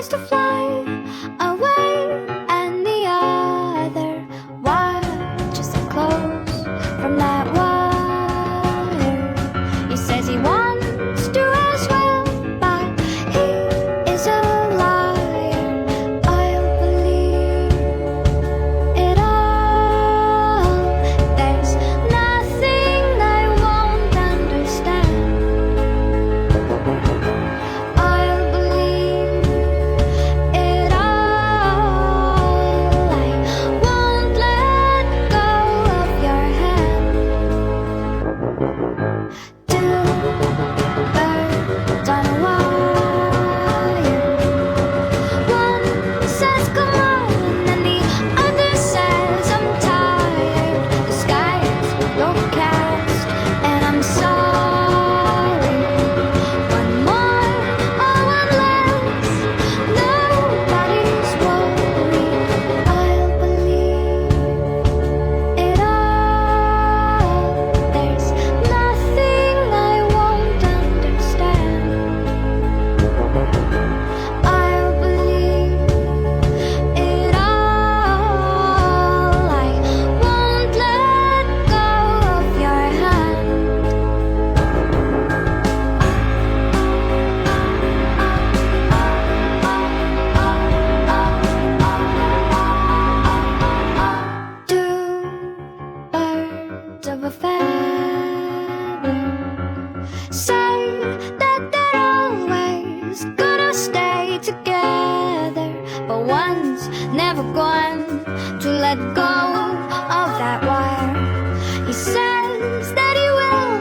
tries to fly away, and the other watches it close from that wire. He says he wants to as well, but he is a liar. I'll believe it all. There's nothing I won't understand. I'll believe it all. I won't let go of your hand. Two birds on a wire. One says come on, and the other says I'm tired. The sky is overcast, and I'm sorry. One more or one less, nobody's worried. I'll believe it all. There's nothing I won't understand. I'll believe it all. I won't let go of your hand. Two birds of a feather say that they're always gonna stay together, but one's never going to let go of that wire. He says that he will,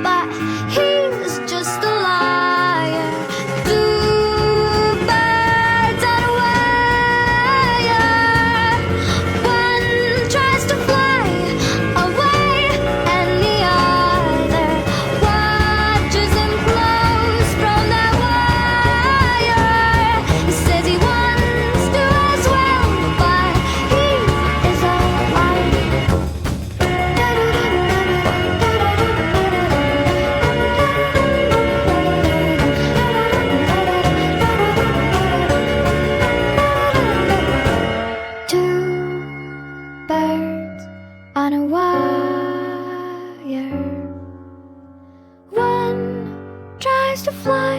but he's just a liar. Two birds on a wire. One tries to fly away, and the other watches him close from that wire. He says he wants to as well, but he is a liar. Two birds on a wire. One tries to fly